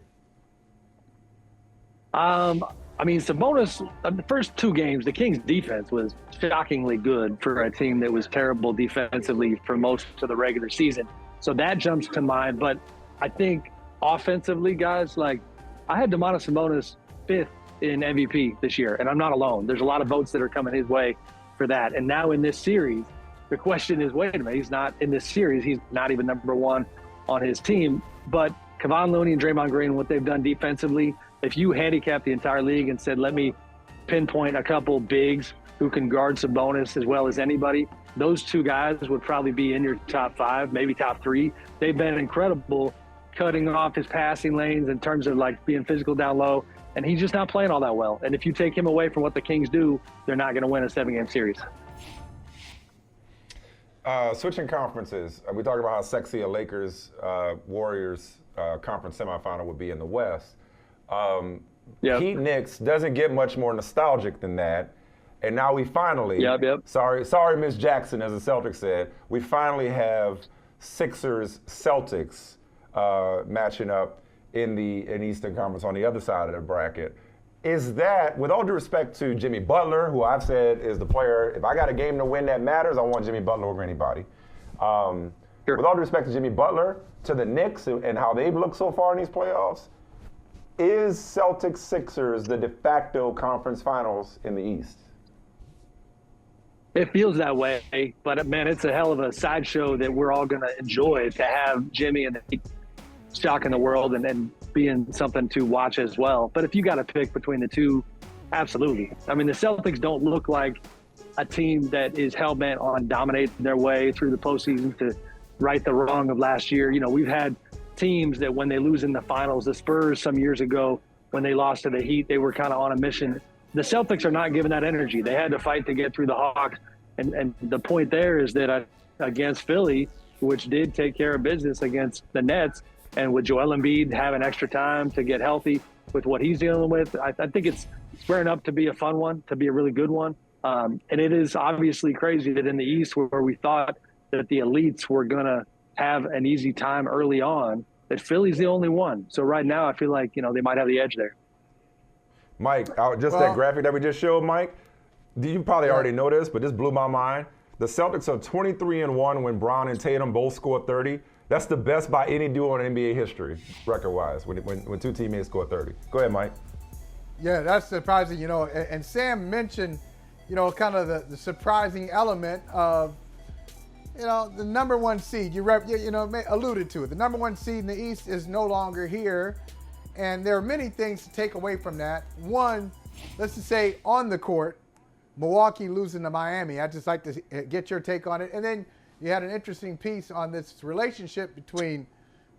I mean, Sabonis, the first 2 games, the Kings' defense was shockingly good for a team that was terrible defensively for most of the regular season. So that jumps to mind. But I think offensively, guys, like, I had Domantas Sabonis 5th in MVP this year, and I'm not alone. There's a lot of votes that are coming his way for that. And now in this series, the question is, wait a minute, he's not in this series. He's not even number 1 on his team. But Kevon Looney and Draymond Green, what they've done defensively, if you handicap the entire league and said, let me pinpoint a couple bigs who can guard Sabonis as well as anybody, those 2 guys would probably be in your top 5, maybe top 3. They've been incredible cutting off his passing lanes in terms of like being physical down low. And he's just not playing all that well. And if you take him away from what the Kings do, they're not going to win a 7-game series. Switching conferences, we talked about how sexy a Lakers-Warriors conference semifinal would be in the West. Heat Knicks doesn't get much more nostalgic than that. And now we finally, sorry, Miss Jackson, as the Celtics said, we finally have Sixers-Celtics matching up in Eastern Conference on the other side of the bracket. Is that, with all due respect to Jimmy Butler, who I've said is the player, if I got a game to win that matters, I want Jimmy Butler over anybody. With all due respect to Jimmy Butler, to the Knicks and how they've looked so far in these playoffs, is Celtics-Sixers the de facto conference finals in the East? It feels that way, but man, it's a hell of a sideshow that we're all going to enjoy to have Jimmy and the shocking the world and being something to watch as well. But if you got to pick between the two, absolutely. I mean, the Celtics don't look like a team that is hell-bent on dominating their way through the postseason to right the wrong of last year. You know, we've had teams that when they lose in the finals, the Spurs some years ago, when they lost to the Heat, they were kind of on a mission. The Celtics are not giving that energy. They had to fight to get through the Hawks. And the point there is that against Philly, which did take care of business against the Nets, and with Joel Embiid having extra time to get healthy with what he's dealing with, I think it's squaring up to be a fun one, to be a really good one. And it is obviously crazy that in the East, where we thought that the elites were going to have an easy time early on, that Philly's the only one. So right now, I feel like, you know, they might have the edge there. Mike, that graphic that we just showed, Mike, you probably already know this, but this blew my mind. The Celtics are 23-1 when Brown and Tatum both scored 30. That's the best by any duo in NBA history, record-wise, when two teammates score 30. Go ahead, Mike. Yeah, that's surprising, you know. And Sam mentioned, you know, kind of the surprising element of, you know, the number one seed. You alluded to it. The number one seed in the East is no longer here, and there are many things to take away from that. One, let's just say on the court, Milwaukee losing to Miami. I'd just like to get your take on it. And then you had an interesting piece on this relationship between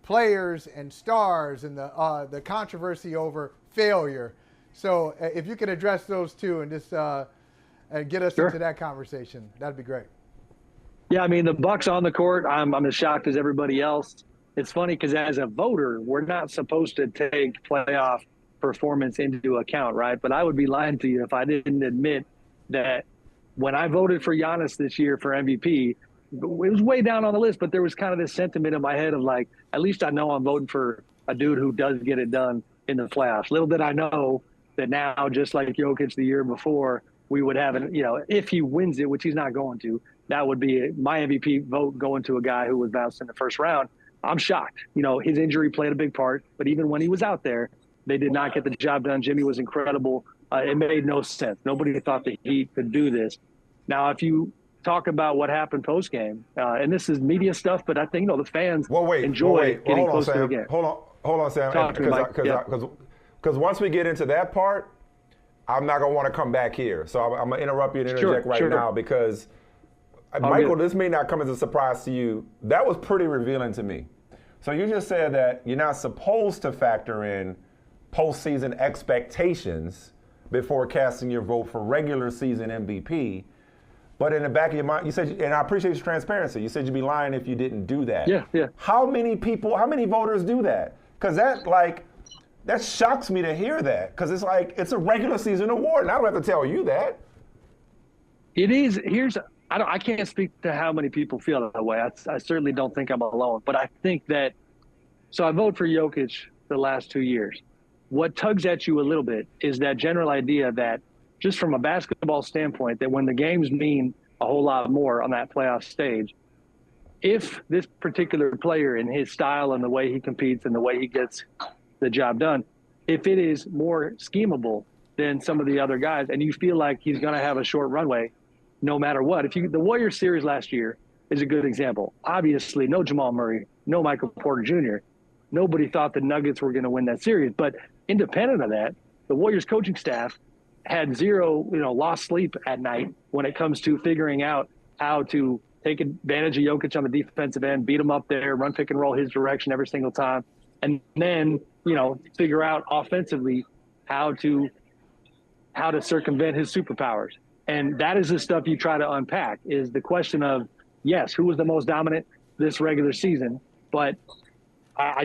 players and stars and the controversy over failure. So if you could address those two and just get us into that conversation, that'd be great. Yeah, I mean, the Bucks on the court, I'm as shocked as everybody else. It's funny because as a voter, we're not supposed to take playoff performance into account, right? But I would be lying to you if I didn't admit that when I voted for Giannis this year for MVP, was way down on the list, but there was kind of this sentiment in my head of like, at least I know I'm voting for a dude who does get it done in the playoffs. Little did I know that now, just like Jokic the year before, we would have if he wins it, which he's not going to, that would be my MVP vote going to a guy who was bounced in the first round. I'm shocked. His injury played a big part, but even when he was out there, they did not get the job done. Jimmy was incredible. It made no sense. Nobody thought the Heat could do this. Now, if you talk about what happened post-game, and this is media stuff, but I think, the fans enjoy getting close to the game. Hold on, Sam. Because once we get into that part, I'm not going to want to come back here. So I'm going to interrupt you and interject now because, Michael, this may not come as a surprise to you. That was pretty revealing to me. So you just said that you're not supposed to factor in postseason expectations before casting your vote for regular season MVP. But in the back of your mind, you said, and I appreciate your transparency, you said you'd be lying if you didn't do that. Yeah. How many voters do that? Because that shocks me to hear that. Because it's a regular season award, and I don't have to tell you that. It is. I can't speak to how many people feel that way. I certainly don't think I'm alone. But I think that, so I vote for Jokic the last 2 years. What tugs at you a little bit is that general idea that just from a basketball standpoint, that when the games mean a whole lot more on that playoff stage, if this particular player in his style and the way he competes and the way he gets the job done, if it is more schemable than some of the other guys and you feel like he's going to have a short runway no matter what. The Warriors series last year is a good example. Obviously, no Jamal Murray, no Michael Porter Jr. Nobody thought the Nuggets were going to win that series. But independent of that, the Warriors coaching staff had zero, lost sleep at night when it comes to figuring out how to take advantage of Jokic on the defensive end, beat him up there, run pick and roll his direction every single time, and then, figure out offensively how to circumvent his superpowers. And that is the stuff you try to unpack, is the question of, yes, who was the most dominant this regular season? But I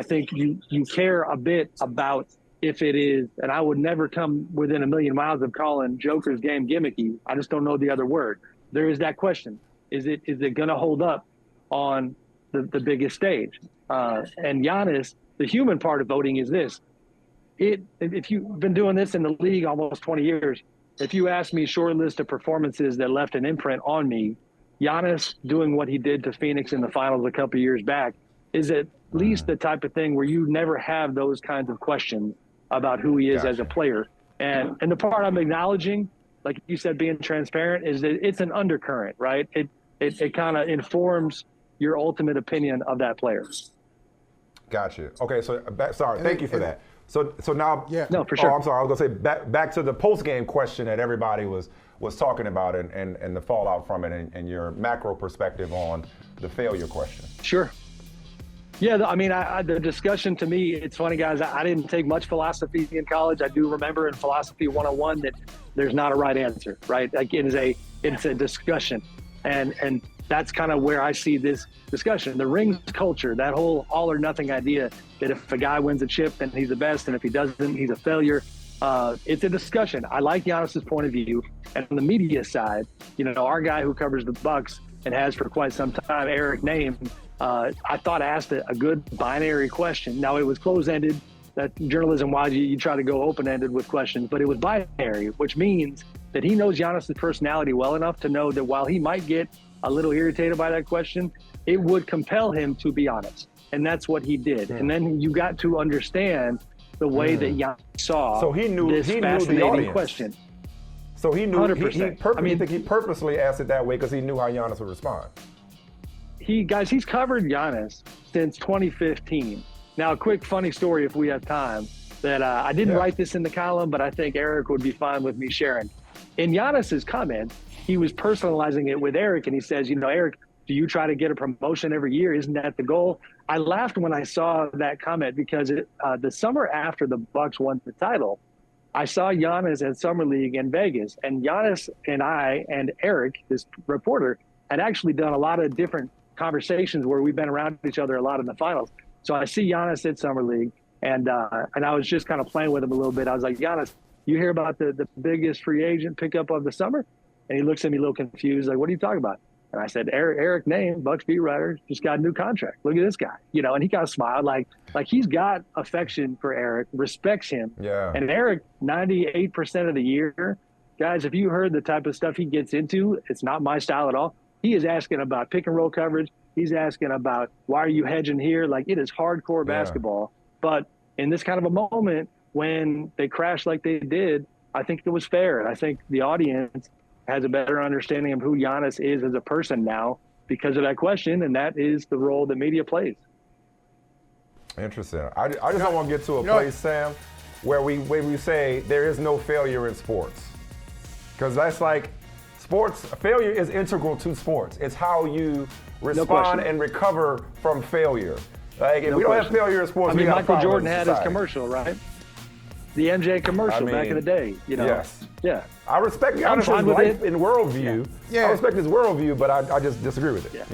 think you care a bit about if it is, and I would never come within a million miles of calling Joker's game gimmicky. I just don't know the other word. There is that question. Is it going to hold up on the biggest stage? And Giannis, the human part of voting is this. If you've been doing this in the league almost 20 years, if you ask me short list of performances that left an imprint on me, Giannis doing what he did to Phoenix in the finals a couple years back is at least the type of thing where you never have those kinds of questions about who he is as a player. And the part I'm acknowledging, like you said, being transparent, is that it's an undercurrent, right? It kind of informs your ultimate opinion of that player. Gotcha. Okay, so thank you for that. So now, no, for sure. Oh, I'm sorry. I was gonna say back to the post game question that everybody was talking about and the fallout from it and your macro perspective on the failure question. Sure. Yeah, the discussion to me, it's funny, guys. I didn't take much philosophy in college. I do remember in Philosophy 101 that there's not a right answer, right? Like it's a discussion, and that's kind of where I see this discussion. The rings culture, that whole all or nothing idea that if a guy wins a chip, then he's the best, and if he doesn't, he's a failure. It's a discussion. I like Giannis's point of view, and on the media side, our guy who covers the Bucks and has for quite some time, Eric Name. I thought asked a good binary question. Now, it was close-ended. That journalism-wise, you try to go open-ended with questions, but it was binary, which means that he knows Giannis' personality well enough to know that while he might get a little irritated by that question, it would compel him to be honest. And that's what he did. And then you got to understand the way that Giannis saw this fascinating question. So he knew 100%. You think he purposely asked it that way because he knew how Giannis would respond? He's covered Giannis since 2015. Now, a quick funny story, if we have time, that I didn't write this in the column, but I think Eric would be fine with me sharing. In Giannis's comment, he was personalizing it with Eric, and he says, Eric, do you try to get a promotion every year? Isn't that the goal? I laughed when I saw that comment because the summer after the Bucks won the title, I saw Giannis at Summer League in Vegas, and Giannis and I and Eric, this reporter, had actually done a lot of different conversations where we've been around each other a lot in the finals. So I see Giannis at Summer League, and I was just kind of playing with him a little bit. I was like, Giannis, you hear about the biggest free agent pickup of the summer? And he looks at me a little confused, like, what are you talking about? And I said, Eric Name, Bucks beat writer, just got a new contract. Look at this guy, and he kind of smiled like he's got affection for Eric, respects him. Yeah. And Eric, 98% of the year, guys, if you heard the type of stuff he gets into, it's not my style at all. He is asking about pick and roll coverage. He's asking about why are you hedging here? Like, it is hardcore basketball. But in this kind of a moment when they crashed like they did, I think it was fair. And I think the audience has a better understanding of who Giannis is as a person now because of that question, and that is the role that media plays. Interesting. I just don't want to get to a place, Sam, where we say there is no failure in sports. Because that's like sports, failure is integral to sports. It's how you respond and recover from failure. Like, if we don't have failure in sports, we got Michael Jordan had his commercial, right? The MJ commercial back in the day, Yes. Yeah. I respect Giannis' life and worldview. Yeah. I respect his worldview, but I just disagree with it,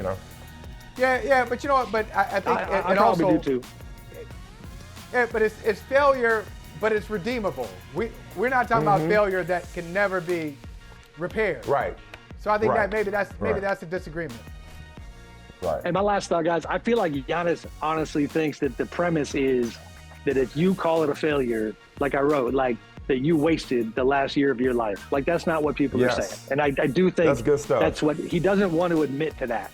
Yeah, but you know what? But I think I probably do too. Yeah, but it's failure, but it's redeemable. We're not talking about failure that can never be repaired. Right. So I think that maybe that's a disagreement. Right. And my last thought, guys, I feel like Giannis honestly thinks that the premise is that if you call it a failure, like I wrote, like that you wasted the last year of your life. Like, that's not what people are saying. And I do think that's good stuff. That's what he doesn't want to admit to that.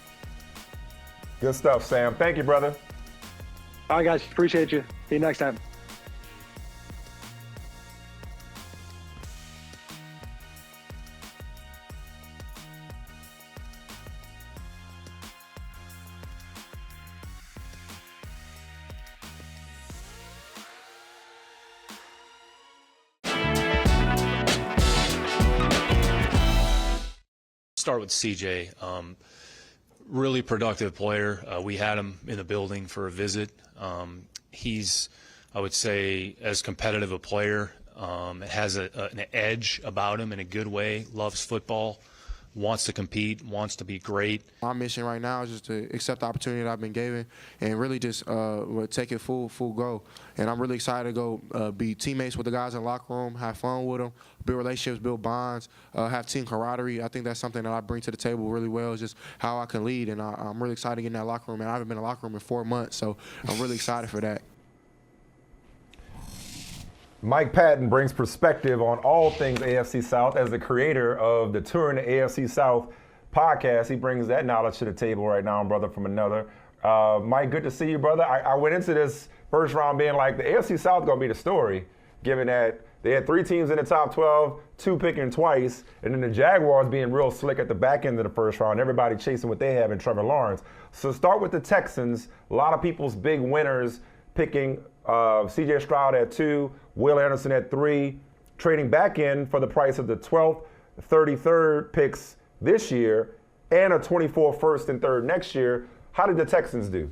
Good stuff, Sam. Thank you, brother. All right, guys. Appreciate you. See you next time. Start with CJ. Really productive player. We had him in the building for a visit. He's, I would say, as competitive a player. Has an edge about him in a good way. Loves football. Wants to compete. Wants to be great. My mission right now is just to accept the opportunity that I've been given and really just take it full go. And I'm really excited to go be teammates with the guys in the locker room, have fun with them, build relationships, build bonds, have team camaraderie. I think that's something that I bring to the table really well, is just how I can lead. And I'm really excited to get in that locker room. And I haven't been in the locker room in 4 months, so I'm really excited for that. Mike Patton brings perspective on all things AFC South. As the creator of the Touring the AFC South podcast, he brings that knowledge to the table right now, brother, from another. Mike, good to see you, brother. I went into this first round being like, the AFC South going to be the story, given that they had 3 teams in the top 12, 2 picking twice, and then the Jaguars being real slick at the back end of the first round, everybody chasing what they have in Trevor Lawrence. So start with the Texans. A lot of people's big winners picking C.J. Stroud at 2, Will Anderson at 3, trading back in for the price of the 12th, 33rd picks this year, and a 24th first and third next year. How did the Texans do?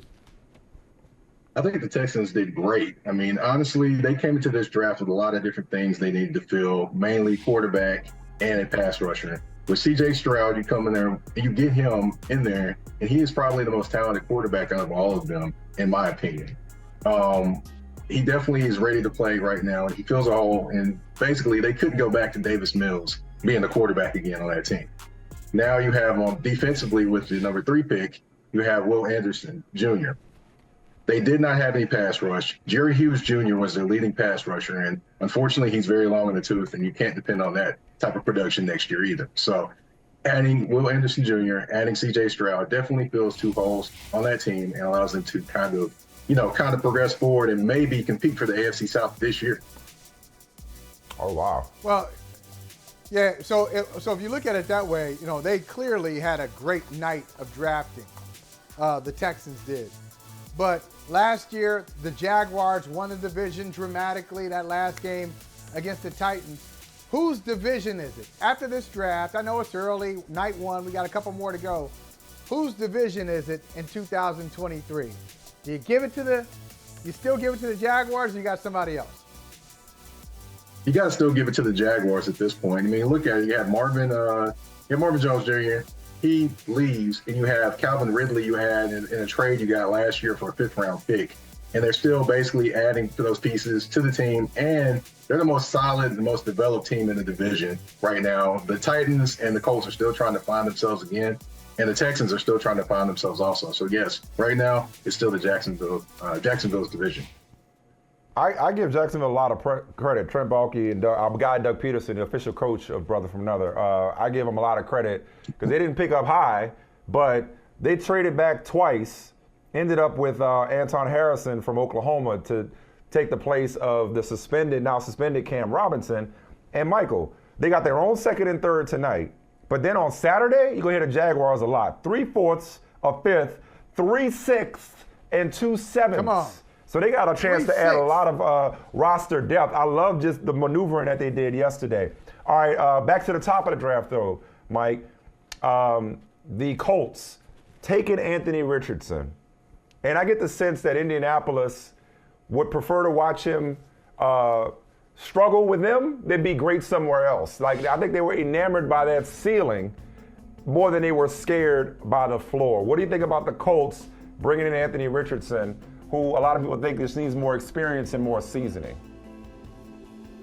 I think the Texans did great. I mean, honestly, they came into this draft with a lot of different things they needed to fill, mainly quarterback and a pass rusher. With C.J. Stroud, you come in there and you get him in there, and he is probably the most talented quarterback out of all of them, in my opinion. He definitely is ready to play right now, and he fills a hole. And basically, they couldn't go back to Davis Mills being the quarterback again on that team. Now you have defensively with the number 3 pick, you have Will Anderson Jr. They did not have any pass rush. Jerry Hughes Jr. was their leading pass rusher, and unfortunately, he's very long in the tooth, and you can't depend on that type of production next year either. So adding Will Anderson Jr., adding C.J. Stroud definitely fills 2 holes on that team and allows them to kind of progress forward and maybe compete for the AFC South this year. Oh, wow. Well, yeah, so if you look at it that way, they clearly had a great night of drafting. The Texans did. But last year, the Jaguars won the division dramatically, that last game against the Titans. Whose division is it? After this draft, I know it's early, night 1, we got a couple more to go. Whose division is it in 2023? Do you still give it to the Jaguars, or you got somebody else? You got to still give it to the Jaguars at this point. I mean, look at it. You have Marvin Jones Jr. He leaves, and you have Calvin Ridley you had in a trade you got last year for a 5th-round pick. And they're still basically adding to those pieces to the team, and they're the most solid, the most developed team in the division right now. The Titans and the Colts are still trying to find themselves again. And the Texans are still trying to find themselves also. So, yes, right now, it's still the Jacksonville's division. I give Jacksonville a lot of credit. Trent Baalke and our guy Doug Peterson, the official coach of Brother from Another, I give them a lot of credit because they didn't pick up high, but they traded back twice, ended up with Anton Harrison from Oklahoma to take the place of the now suspended Cam Robinson. And Michael, they got their own second and third tonight. But then on Saturday, you're going to hear the Jaguars a lot. 3/4, a fifth, 3/6, and 2/7. Come on. So they got a chance to add a lot of roster depth. I love just the maneuvering that they did yesterday. All right, back to the top of the draft, though, Mike. The Colts taking Anthony Richardson. And I get the sense that Indianapolis would prefer to watch him struggle with them than be great somewhere else. Like, I think they were enamored by that ceiling more than they were scared by the floor. What do you think about the Colts bringing in Anthony Richardson, who a lot of people think just needs more experience and more seasoning?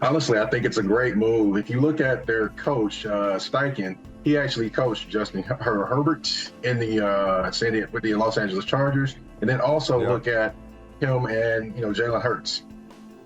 Honestly, I think it's a great move. If you look at their coach, Steichen, he actually coached Justin Herbert in with the Los Angeles Chargers, and then also look at him and Jalen Hurts.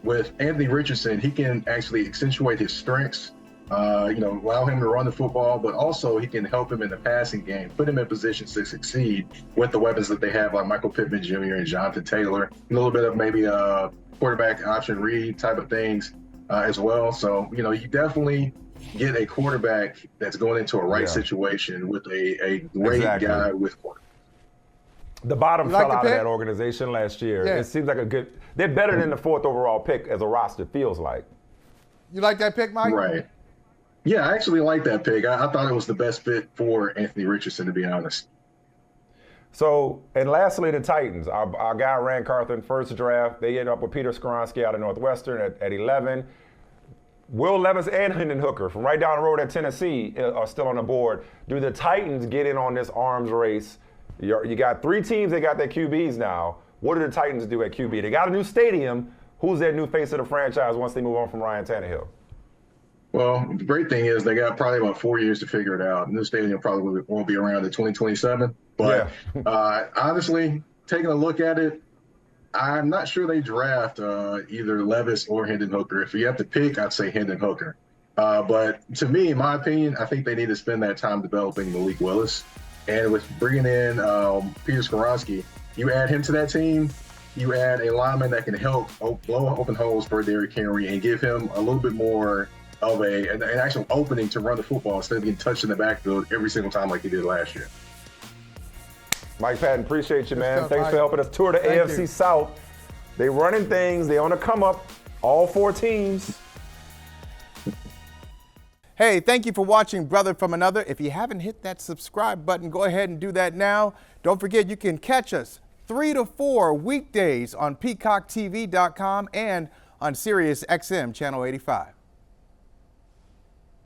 With Anthony Richardson, he can actually accentuate his strengths, allow him to run the football, but also he can help him in the passing game, put him in positions to succeed with the weapons that they have, like Michael Pittman Jr. and Jonathan Taylor, a little bit of maybe a quarterback option read type of things as well. So, you definitely get a quarterback that's going into a right situation with a great guy with quarterback. The bottom fell out of that organization last year. Yeah. It seems like they're better than the 4th overall pick as a roster, feels like. You like that pick, Mike? Right. Yeah, I actually like that pick. I thought it was the best fit for Anthony Richardson, to be honest. So, and lastly, the Titans. Our guy, Rand Carthon, first draft. They ended up with Peter Skoronski out of Northwestern at 11. Will Levis and Hendon Hooker from right down the road at Tennessee are still on the board. Do the Titans get in on this arms race? You got 3 teams that got their QBs now. What do the Titans do at QB? They got a new stadium. Who's their new face of the franchise once they move on from Ryan Tannehill? Well, the great thing is they got probably about 4 years to figure it out. The new stadium probably won't be around in 2027. But honestly, taking a look at it, I'm not sure they draft either Levis or Hendon Hooker. If you have to pick, I'd say Hendon Hooker. But to me, in my opinion, I think they need to spend that time developing Malik Willis. And with bringing in Peter Skoronski, you add him to that team, you add a lineman that can help blow open holes for Derrick Henry and give him a little bit more of an actual opening to run the football instead of getting touched in the backfield every single time like he did last year. Mike Patton, appreciate you, man. Thanks for helping us tour the AFC South. They running things. They on the come up. All 4 teams. Hey, thank you for watching Brother from Another. If you haven't hit that subscribe button, go ahead and do that now. Don't forget you can catch us 3 to 4 weekdays on PeacockTV.com and on Sirius XM Channel 85.